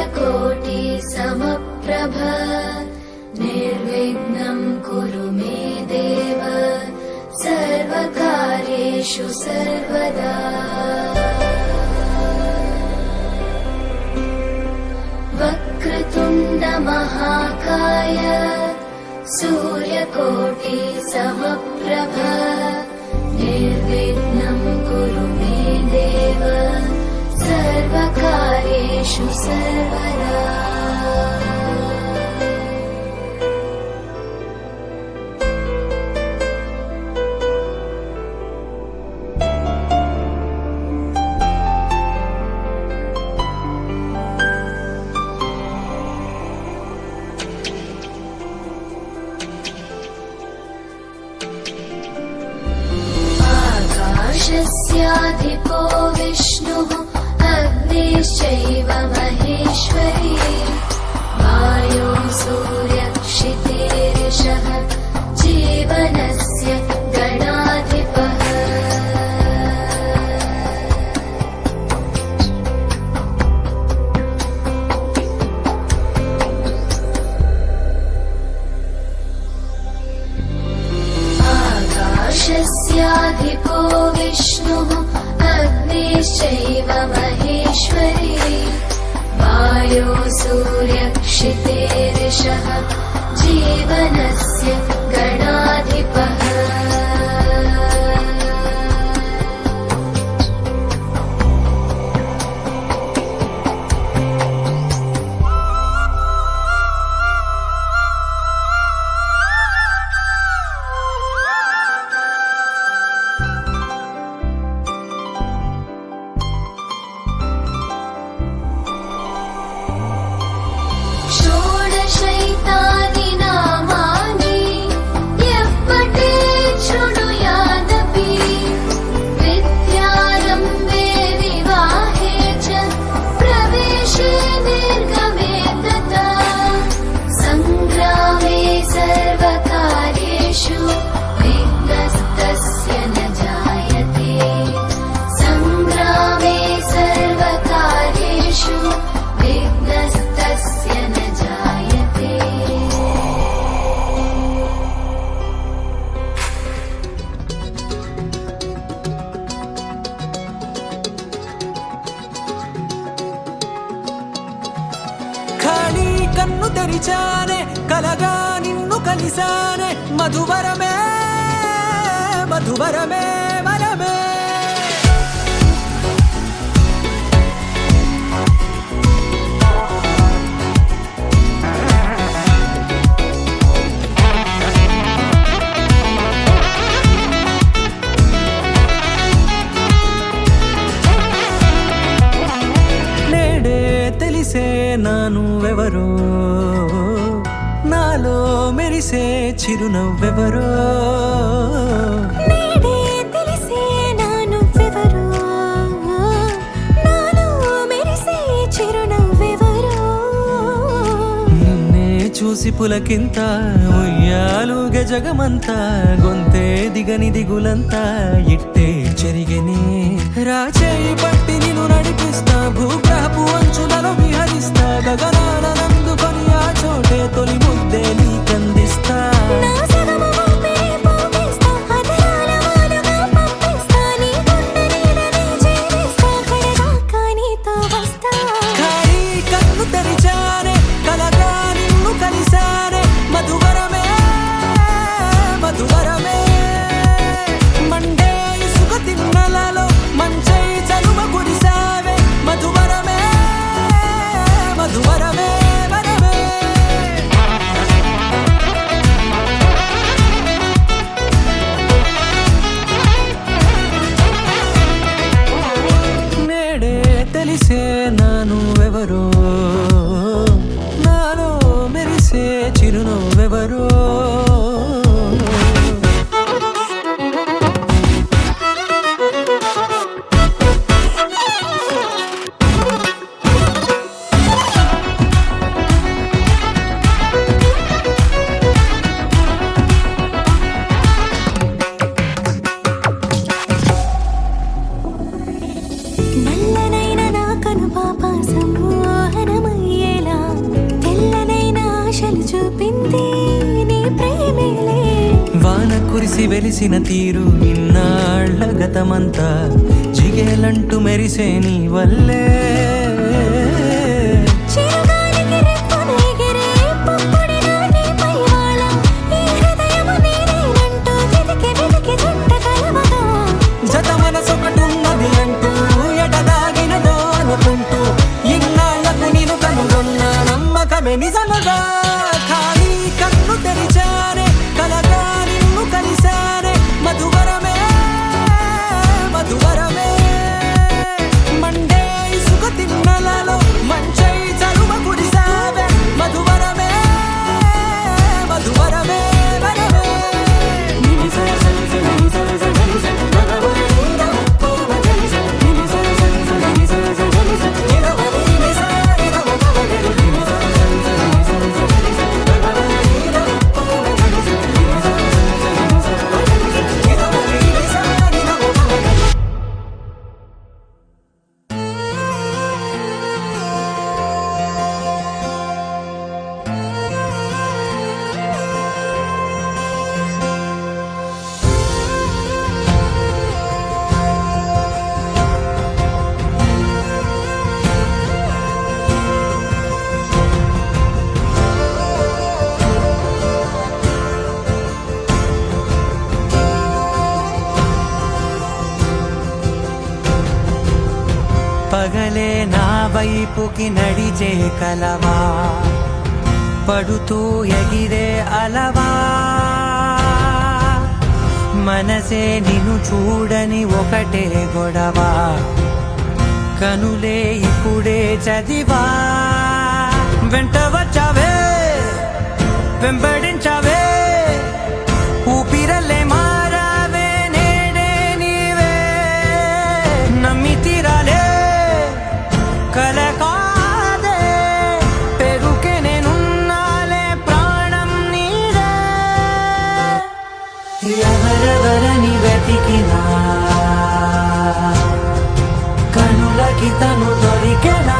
सूर्यकोटि समप्रभ निर्विघ्नं कुरु मे देव सर्वकार्येषु सर्वदा। वक्रतुण्ड महाकाय सूर्यकोटि समप्रभ निर्विघ्नं कुरु मे देव सर्वकार्येषु सर्वदा। आकाशस्याधिपो विष्णुः अग्निश्चैव महेश्वरी वायो सूर्यक्षितेरिषः जीवनस्य गणाधिपः। आकाशस्याधिपो विष्णुः अग्निश्चैव महेश्वरी वायो सूर्यक्षितेरिषः जीवनस्य गणाधिपः। षोडशैतानि नामानि यः पठेत् शृणुयादपि विद्यारम्भे विवाहे च प्रवेशे निर्गमे तथा सङ्ग्रामे सर्वकार्येषु विघ्नस्तस्य न जायते। सङ्ग्रामे सर्वकार्येषु विघ्नस्तस्य न जायते। ఖాళీ కన్ను తెరిచానే కలగా నిన్ను కలిసానే మధువరమే మధువరమే వరమే. నేడే తెలిసే నానువెవరో నాలో మెరిసే చిరునవ్వెవరో. నేడే తెలిసే నానువెవరో నాలో మెరిసే చిరునవ్వెవరో. నిన్నే చూసి పులకింత ఉయ్యాలుగ జగమంతా గొంతే దిగని దిగులంతా ఇట్టే చెరిగెనే. రాచేయి పట్టి నిన్ను నడిపిస్తా భూగ్రహపు అంచులలో విహరిస్తా గగనాల నందుకొని ఆ చోటే తొలి ముద్దే నీకందిస్తా. నా సగము ఊపిరి పోగిస్తా అధరాల వాలుగా పంపిస్తా నీ గుండె నీడనే జీవిస్తా కడదాకా నీతో వస్తా. ఖాళీ కన్ను తెరిచానే కలగా నిన్ను కలిసానే మధువరమే మధువరమే. మండే ఇసుక తిన్నలలో మంచై చలువ కురిసావే మధువరమే మధువరమే వరమే. నేడే తెలిసే నానువెవరో నాలో మెరిసే చిరునవ్వెవరో. నల్లనైన నా కను పాప సమ్మోహనమయ్య వెలిసిన తీరు ఇన్నాళ్ళ గతమంతా జిగేలంటూ మెరిసే నీ వల్లే. చిరుగాలికి రెప్పను ఎగిరే పుప్పొడిన నీపై వాళ. ఈ హృదయము నీదేనంటూ వెతికి వెతికి జంట కలవగా. జత మనసొకటున్నది అంటూ ఎటదాగినదో అనుకుంటూ ఇన్నాళ్లకు నేను కనుగొన్న నమ్మకమే నిజముగా. ఖాళీ కన్ను తెరిచానే కలగా నిన్ను కలిశానే మధువరమే మధువరమే. మండే ఇసుక తిన్నలలో మంచై చలువ కురిసావే మధువరమే మధువరమే వరమే. పగలే నా వైపుకి నడిచే కలవా, పడుతూ ఎగిరే అలవా. మనసే నిన్ను చూడని ఒకటే గొడవ, కనులే ఇప్పుడే చదివా. వెంట వచ్చావే వెంబడించావే ఊపిరలే మారావే నేడే నీవే. నమ్మి తీరాలే కలకాదే పెరుకే నేనున్నాలే ప్రాణం నీదే. ఎవరెవరని వెతికినా కనులకి తను దొరికెనా.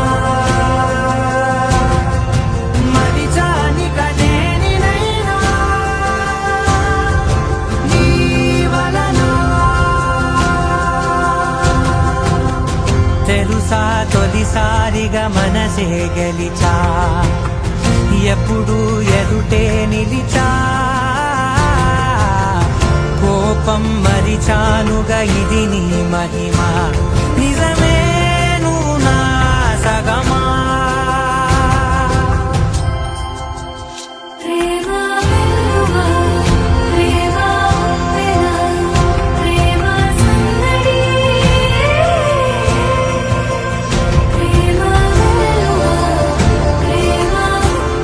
మరిచాని కనేనినైనా నీ వలన. తెలుసా తొలిసారిగా మనసే గెలిచా, ఎప్పుడు ఎదుటే నిలిచా. కోపం మరిచానుగా ఇది నీ మహిమ, నిజమే నువ్వు నా సగమా. ప్రేమ వెలువ ప్రేమ వెల ప్రేమ సందడి. ప్రేమ వెలువ ప్రేమ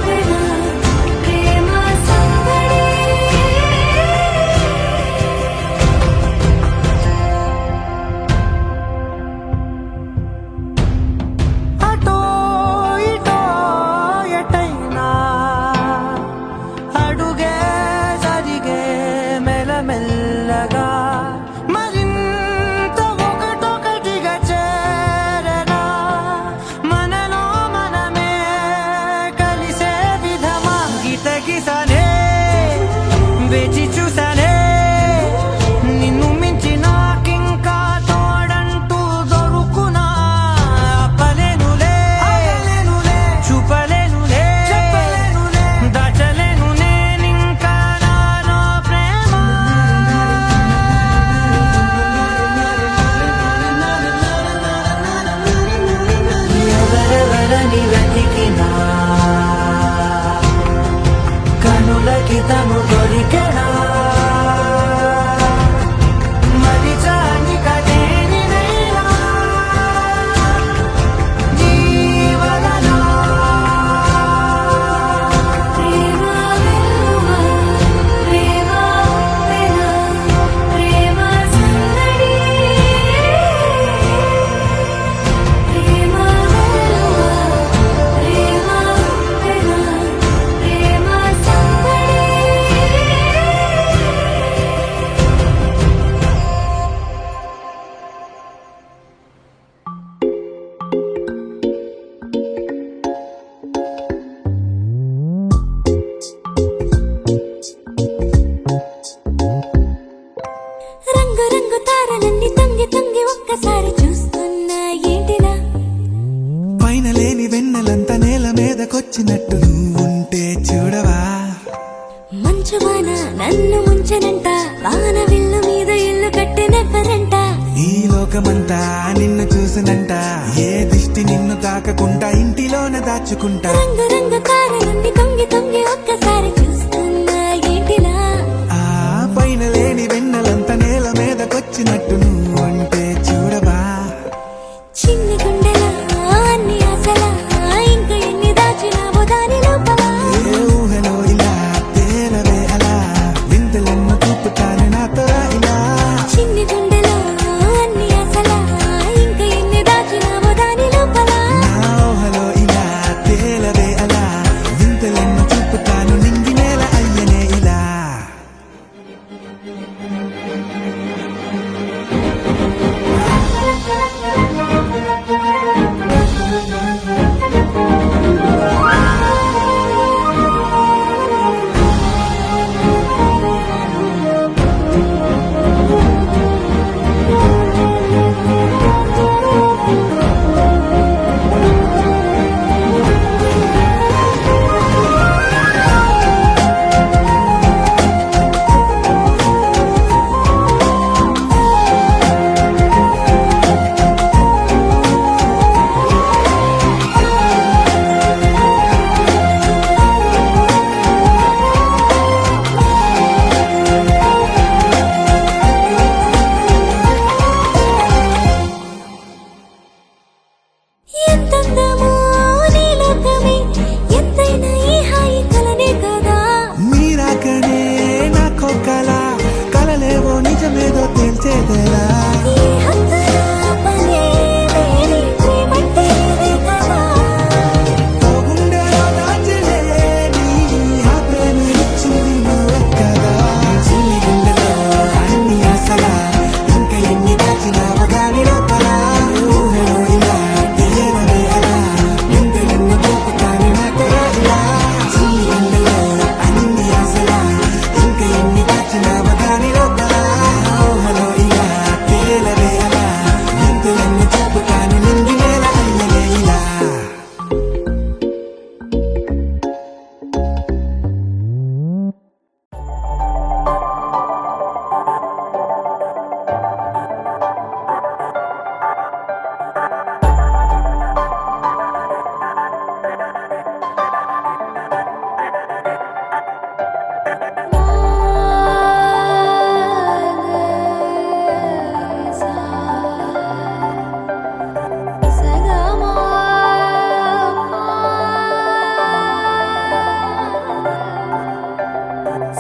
వెల ప్రేమ సందడి. పైన లేని వెన్నెలంత నేల మీదకొచ్చినట్టు నువ్వుంటే చూడవా. మంచువాన నన్ను ముంచనంట, వాన విల్లు మీద ఇల్లు కట్టినెవ్వరంట. ఈ లోకమంతా నిన్ను చూసినంట, ఏ దిష్టి నిన్ను తాకకుండా ఇంటిలోన దాచుకుంటా. రంగు రంగు తారలన్నీ తొంగి తొంగి ఒక్కసారి చూస్తున్నా ఏంటిలా. ఆ పైన లేని వెన్నెలంత నేల మీదకొచ్చినట్టు నువ్వుంటే చూడవా. చిన్ని గుండెలా అన్ని ఆశలా, ఇంకా ఎన్ని దాచినావో దాని లోపల. ఏ ఊహలో ఇలా తేలవే అలా, వింతలెన్నో చూపుతాను నాతో ఇలా. చిన్ని గుండెలో అన్ని ఆశలా, ఇంకా ఎన్ని దాచినావో దాని లోపల. నా ఊహలో ఇలా తేలవే అలా, వింతలెన్నో చూపుతాను నింగి నేల అయ్యనే ఇలా. ఎంతందమో నీ లోకమే, ఎంతైనా ఈ హాయి కలనే కదా. మీరాకనే నాకో కల, కలలేవో నిజమేదో తేల్చేదేలా. ఈ హద్దుల పనే లేని ప్రేమంటే ఇదే కదా. ఓ గుండెలో దాచలేని ఆ ప్రేమ ఇచ్చింది నువ్వే కదా. చిన్ని గుండెలో అన్ని ఆశలా, ఇంకా ఎన్ని దాచినావో దాని లోపల. ఊహలో ఇలా తేలవే అలా, వింతలెన్నో చూపుతాను నాతో ఇలా. చిన్ని గుండెలో అన్ని ఆశలా, ఇంకా ఎన్ని దాచినావో దాని లోపల. ఊహలో ఇలా తేలవే అలా, వింతలెన్నో చూపుతాను నింగి నేల అయ్యనే ఇలా.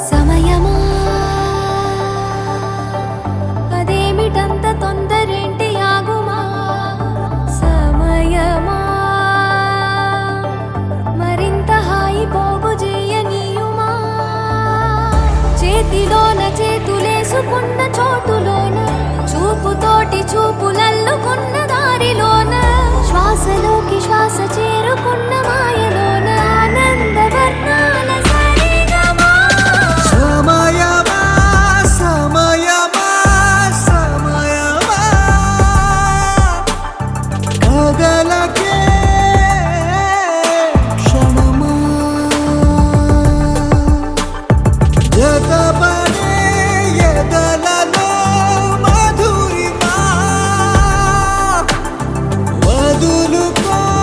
సమయమా అదేమిటంత తొందరేంటి ఆగుమా. సమయమా మరింత హాయి పోగు చేయనీయుమా. చేతిలోన చేతులేసుకున్న చోటులోన, చూపుతోటి చూపులల్లుకున్న దారిలోన, శ్వాసలోకి శ్వాస చేరుకున్న మాయలోన, ఆనందవర్ణాల సరిగమా. సమయమా సమయమా సమయమా, కదలకే క్షణమా, జతపడే ఎదలలో మధురిమా, వదులుకోకే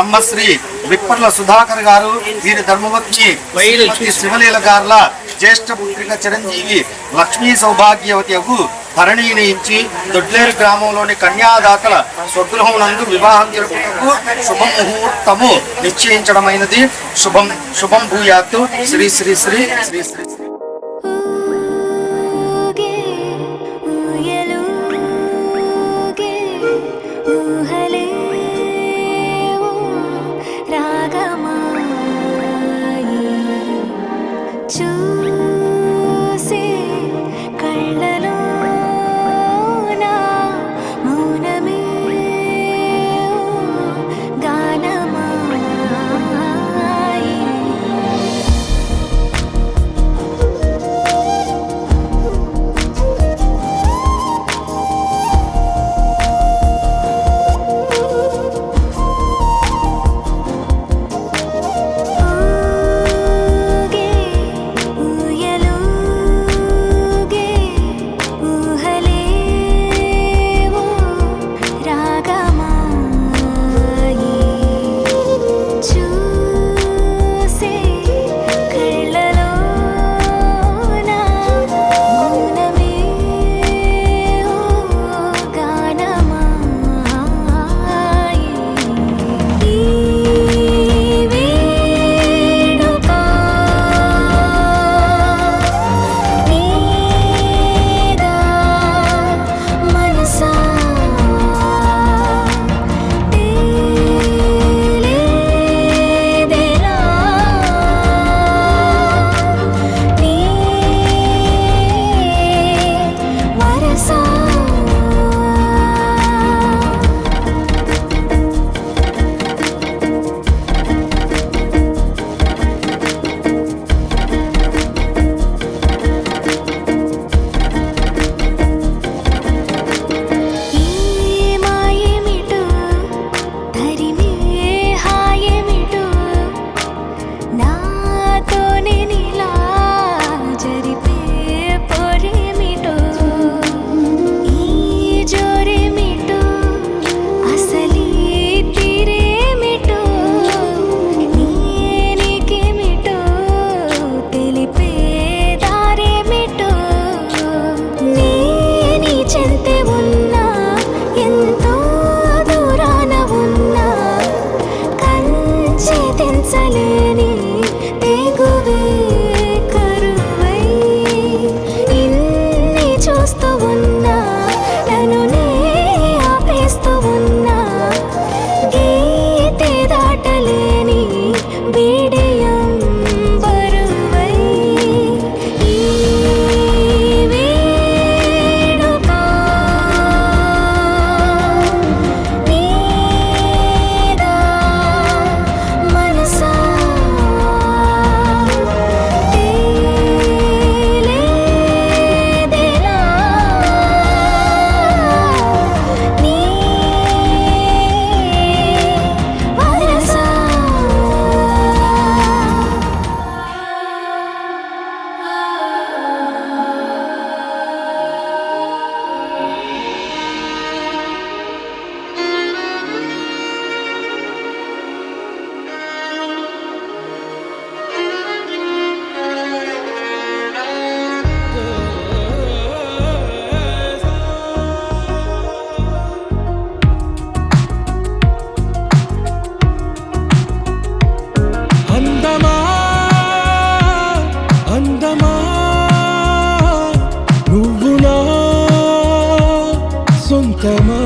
బ్రహ్మశ్రీ విప్పర్ల సుధాకర్ గారు, వీరి ధర్మపత్ని శ్రీమతి శివలీల గారుల జ్యేష్ఠ పుత్రిక చిరంజీవి లక్ష్మీ సౌభాగ్యవతియకు ధరణీనించి దొడ్లేరు గ్రామంలోని కన్యాదాతల స్వగృహం నందు వివాహం జరుపుటకు శుభముహూర్తము నిశ్చయించడమైనది. శుభం భూయాత్తు. శ్రీ శ్రీ శ్రీ శ్రీ శ్రీ ఊగే ఊయలూగే ఊహలేవో రాగమాయి చూసే కళ్ళలోన మౌనమే గానమాయి ఊగే ఊయలూగే ఊహలేవో రాగమాయి చూసే కళ్ళలోన మౌనమే గానమాయి ఈ వేడుక నీదా మనసా తేలేదెలా నీ వరసా ఈ మాయేమిటో తరిమే హాయేమిటో నాతోనే నీలా జరిపే పొరేమిటో ఈ జోరేమిటో అసలీ తీరేమిటో నీకేమిటో తెలిపే దారేమిటో నీ చెంతే ఉన్నా ఎంతో దూరాన ఉన్నా కంచె తెంచలేని తెగువే కరువై ఇన్ని చూస్తూ ఉన్నా నన్ను నే ఆపేస్తూ ఉన్నా గీతే దాటలేని బిడియం బరువై ఈ వేడుక నీదా మనసా తేలేదెలా నీ వరసా అందమా అందమా నువ్వు నా సొంతమా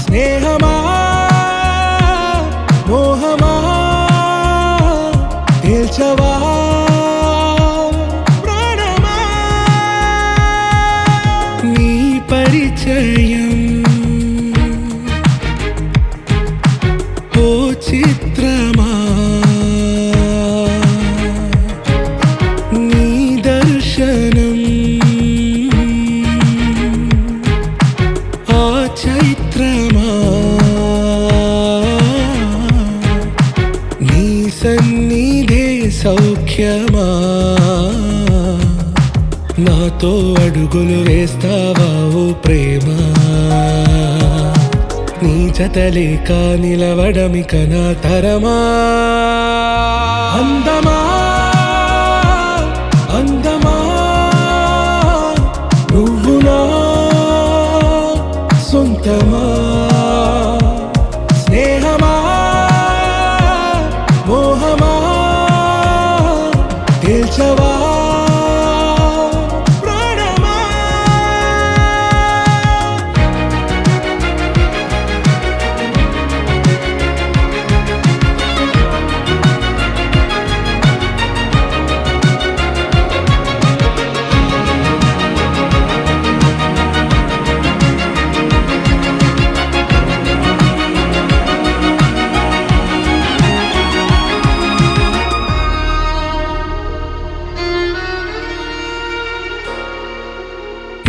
స్నేహమా మోహమా తేల్చవా ప్రాణమా నీ పరిచయం ఓ చిత్రమా నీ దర్శనం ఆ చైత్రమా నీ సన్నిధే సౌఖ్యమా నాతో అడుగులు వేస్తావా ఓ ప్రేమ నీ జతలేక నిలవడమిక నా తరమా అందమా అందమా నువ్వు నా సొంతమా స్నేహమా మోహమా తేల్చవా ప్రాణమా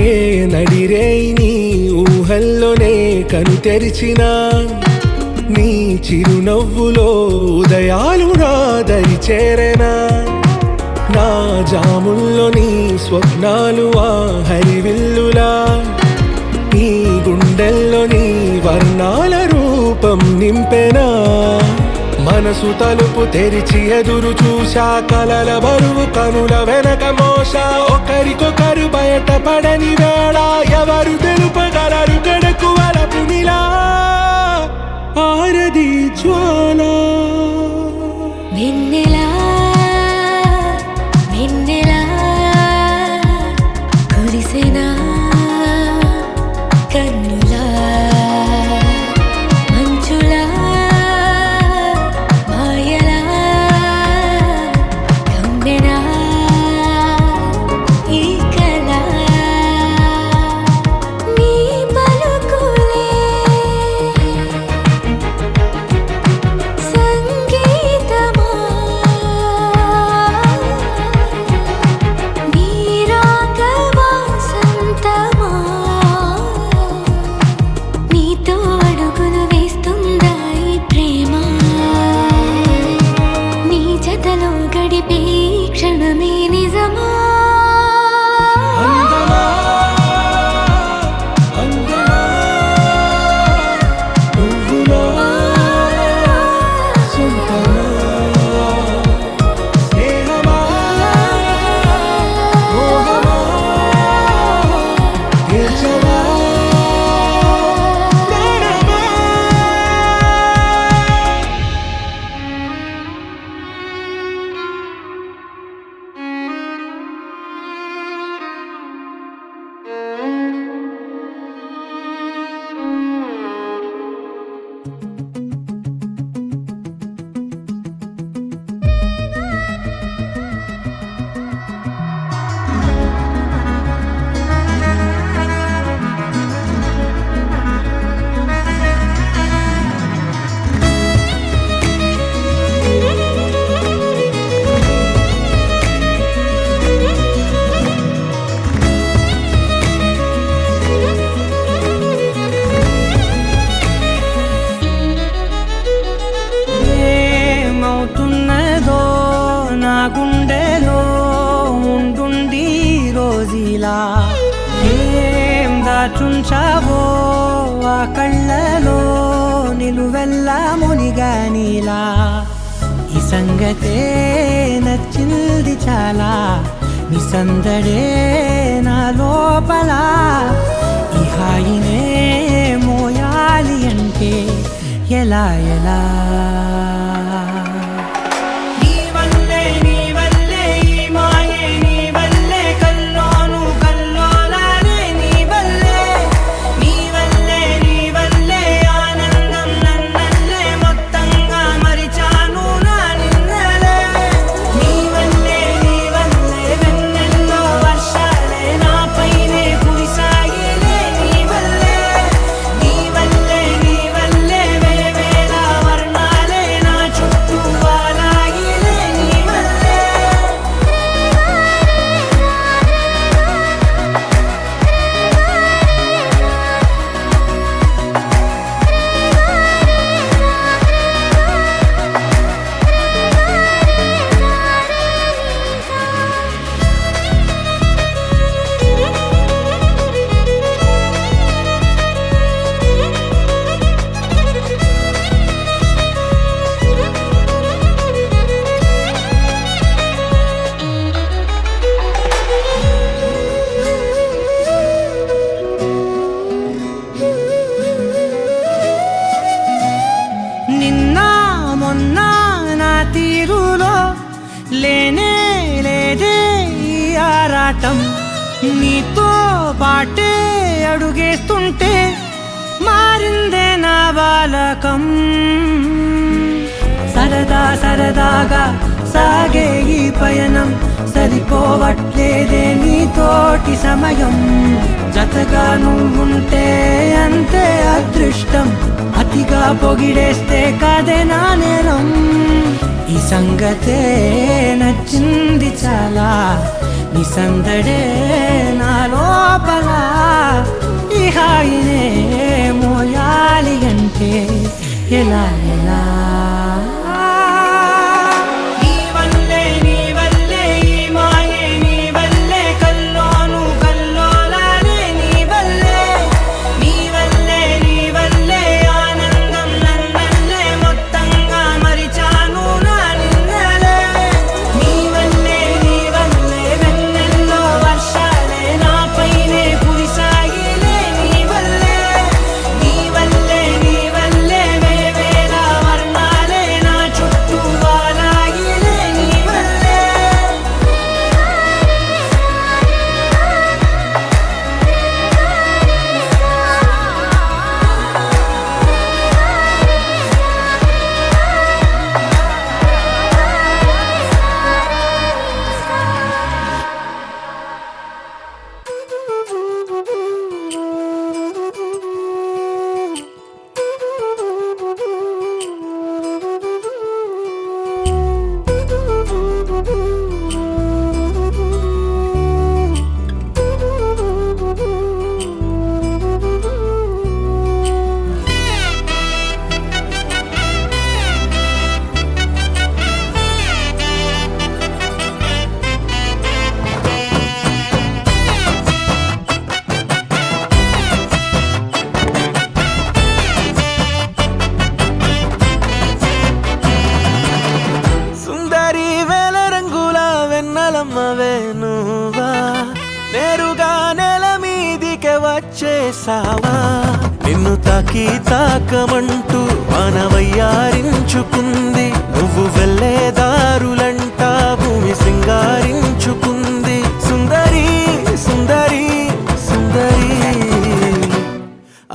ఏ నడిరే నీ ఊహల్లోనే కను తెరిచిన నీ చిరునవ్వులో ఉదయాలు నా దరి చేరెనా నా జాముల్లో నీ స్వప్నాలు ఆ హరివిల్లులా నీ గుండెల్లో నీ వర్ణాల రూపం నింపెనా మనసు తలుపు తెరిచి ఎదురు చూశా కలల బరువు కనుల వెనక మోసా ఒకరికొకరు బయట పడని వేళ ఎవరు తెలుపగలరు గడకు వలపునిలా ఆరది జ్వాల వెన్నెలా వెన్నెలా కురిసెనా కన్నులా మంచులా మాయలా కమ్మెనా ఈ కళ నీ పలుకులే సంగీతమా నీ రాగవా సంతమా నీతో అడుగులు వేస్తుందా ఈ ప్రేమ నీ జతలో గడిపే ఈ క్షణమే నిజమా అందమా అందమా నువ్వు నా సొంతమా స్నేహమా మోహమా తేల్చవా ప్రాణమా ఏమవుతున్నదో నా గుండెలో ఉండుండి రోజులా ఏం దాచుంచావో ఆ కళ్ళలో నిలువెల్లా మునిగానిలా ఈ సంగతే నచ్చింది చాలా నీ సందడే నా లోపల ఈ హాయినే మోయాలి అంటే ఎలా ఎలా నీ వల్లే ఈ మాయే నీ వల్లే కల్లోను కల్లోలానే నీ వల్లే ఆనందం నన్నల్లే మొత్తంగా మరిచాను నా నిన్నలే నీ వల్లే వెన్నెల్లో వర్షాలే నాపైనే కురిసాయిలే నీ వల్లే వేవేల వర్ణాలే ఆరాటం నీతో పాటే అడుగేస్తుంటే మారిందే నా బాలకం సరదా సరదాగా సాగే ఈ పయనం సరిపోవట్లేదే నీతోటి సమయం జతగా నువ్వుంటే అంతే అదృష్టం అతిగా పొగిడేస్తే కాదే నా నేరం ఈ సంగతే నచ్చింది చాలా నీ సందడే నా లోపల ఈ హాయినే మోయాలి అంటే ఎలా ఎలా నీ వల్లే ఈ మాయే నీ వల్లే కల్లోను కల్లోలానే నీ వల్లే ఆనందం నన్నల్లే మొత్తంగా మరిచాను నా నిన్నలే నీ వల్లే వెన్నెల్లో వర్షాలే నాపైనే కురిసాగిలే నీ వల్లే వేవేల వర్ణాలే నా చుట్టూ వాలాగిలే నీ వల్లే సుందరి వేల రంగుల వెన్నెలమ్మవే నువ్వా నేరుగా నెల మీదికి వచ్చేసావా నిన్ను తాకమంటూ మానవయ్యారించుకుంది నువ్వు వెళ్ళే దారులంట భూమి సింగారించుకుంది సుందరి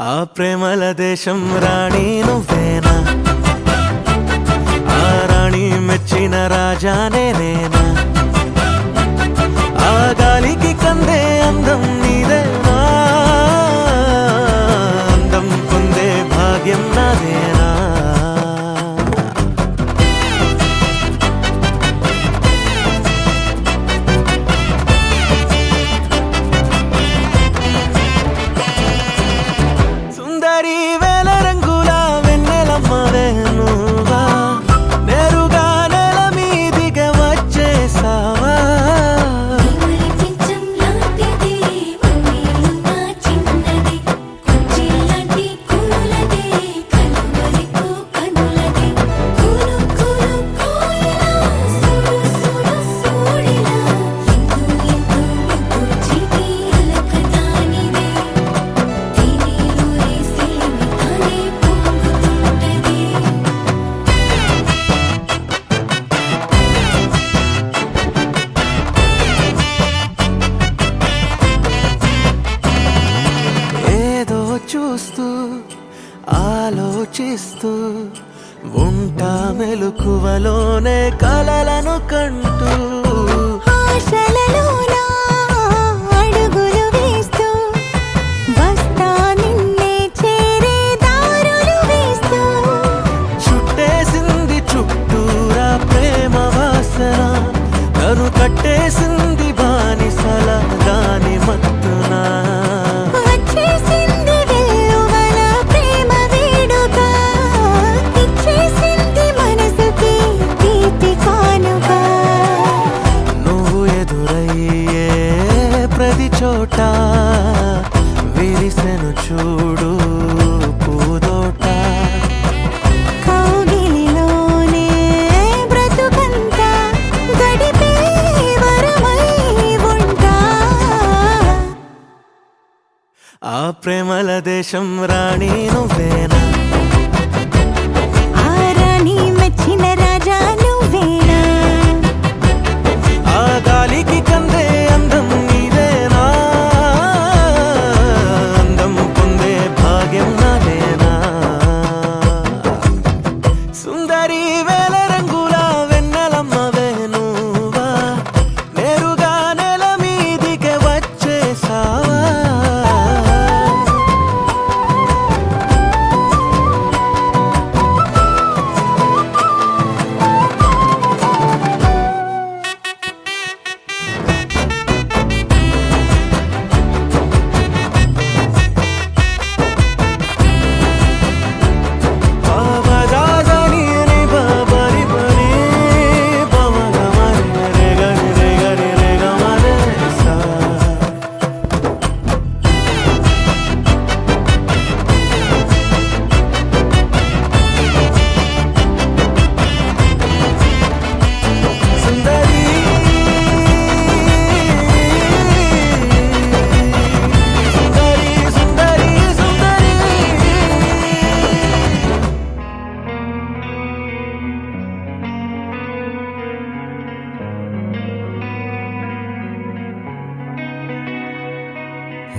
ఆ ప్రేమల దేశం రాణి నువ్వేనా ఆ రాణి మెచ్చిన రాజానే నేనా ఆ గాలికి కందే అందం నీదేనా అందం పొందే భాగ్యం నాదేనా సుందరి వేల రంగుల వెన్నెలమ్మవే నువ్వా నేరుగా నెల మీదికి వచ్చేసావా మరి పించం లాంటిది మమ్మీలు నా చిన్నది కుచ్చిలాంటి కూలది కలువరికు కనులది కూలు కోయిలా సూడిలా ఇందు చిటి అలకదానిదే తీనిలోరేసి తానే పొంగుతుంటది ఏదో చూస్తూ ఆలోచిస్తూ ఉంటా మెలకువలోనే కలలను కంటూ ఆశలలోనా అడుగులు వేస్తూ వస్తా నిన్నే చేరే దారులు వేస్తూ చుట్టేసింది చుట్టూరా ప్రేమ వాసన నన్ను కట్టేసింది బానిసల దాని మత్తునా వచ్చేసింది వెల్లువల ప్రేమ వేడుక ఇచ్చేసింది మనసుకి తీపి కానుక నువ్వు ఎదురయ్యే ప్రతి చోట విరిసెను చూడు పూదోట కౌగిలిలోనే బ్రతుకంతా గడిపే వరమై ఉంటా ఆ ప్రేమల దేశం రాణి నువ్వేనా ఆ రాణి మెచ్చిన రాజా నువ్వేనా ఆ గాలికి కందే అందం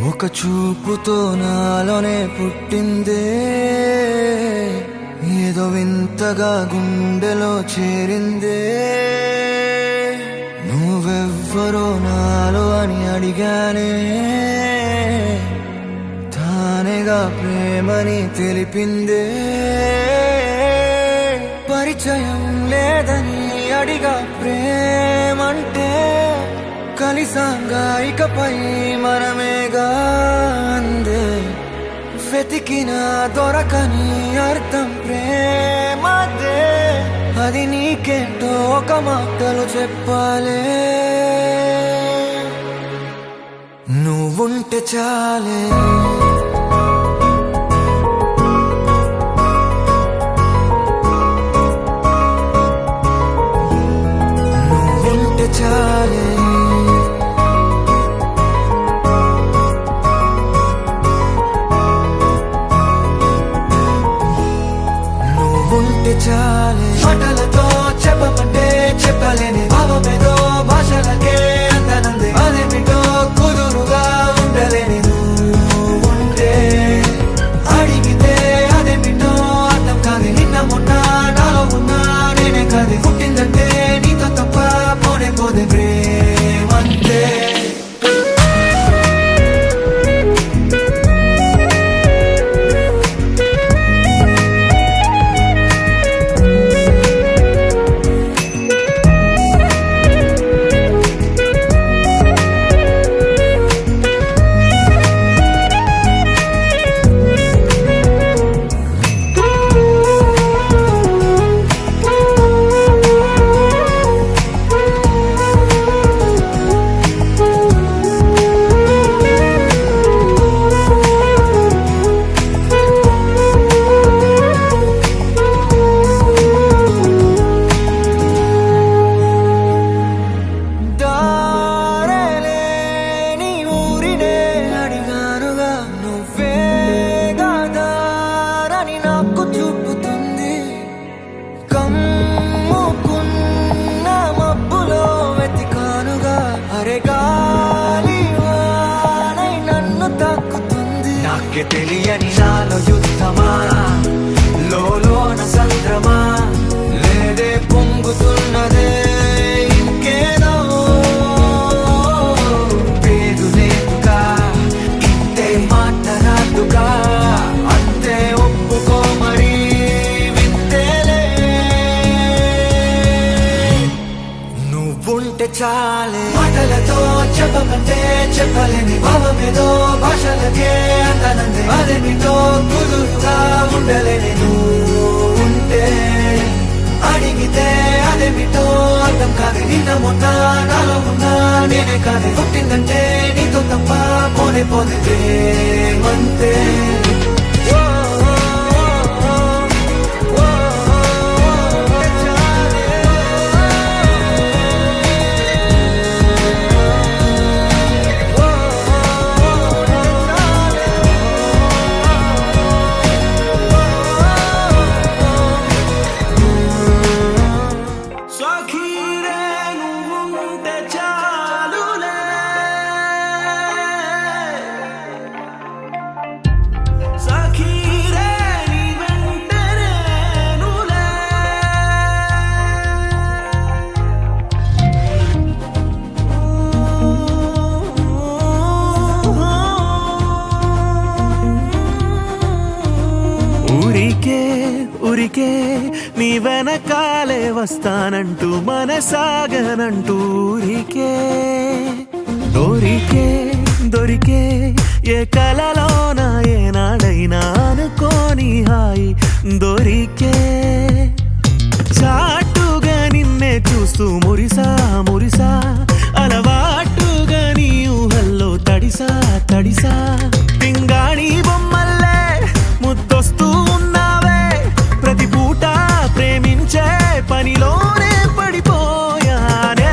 ఒక చూపుతో నాలోనే పుట్టిందే ఏదో వింతగా గుండెలో చేరిందే నువ్వెవ్వరో నాలో అని అడిగానే తానేగా ప్రేమని తెలిపిందే పరిచయం లేదని అడిగా ప్రేమంటే కలిసాంగా ఇకపై మనమేగా అందే వెతికిన దొరకని అర్థం ప్రేమదే అది నీకేంటో ఒక మాటలు చెప్పాలే నువ్వుంటే చాలే నువ్వుంటే చాలే ఉంటే చాలే మాటలతో చెప్పమంటే చెప్పలేని భావమేదో భాషలకే అందనంది అదేమిటో కుదురుగా ఉండలేని నువ్వుంటే అడిగితే అదేమిటో అర్థం కాదు నిన్న మొన్న నాలో ఉన్నా నేనే కాదు పుట్టిందంటే నీతో తప్ప పోనే పోదే ప్రేమంతే తెలియని నాలో యుద్ధమా లోన సంద్రమా లేదే పొంగుతున్నదే ఇంకేదో పేరు లేదుగా ఇంతే మాట్లాడుగా అంతే ఒప్పుకో మరి వింతేలే నువ్వుంటే చాలే మాటలతో చెప్పమంటే చెప్పలేని భావమేదో భాషలకే అందనంది అదేమిటో కుదురుగా ఉండలేని నువ్వుంటే అడిగితే అదేమిటో అర్థం కాదు నిన్న మొన్న నాలో ఉన్నా నేనే కాదు పుట్టిందంటే నీతో తప్ప పోనే పోదే ప్రేమంతే ఊరికే నీ వెనకాలే వస్తానంటూ మనసాగనంటూ ఊరికే దొరికే ఏ కలలోన ఏనాడైనా అనుకోని హాయి దొరికే చాటుగా నిన్నే చూస్తూ మురిసా అలవాటుగా నీ ఊహల్లో తడిసా పింగాణి బొమ్మల్లే ముద్దొస్తూ ఉన్నావే ప్రతి పూట ప్రేమించే పనిలోనే పడిపోయానే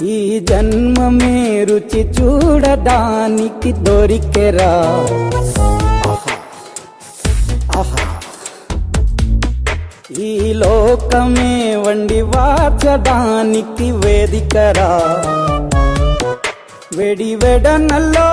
ఈ జన్మమే రుచి చూడడానికి దొరికెరా ఆహా. ఈ లోకమే వండి వాచడానికి వేదికరా వెడి వెడనల్లో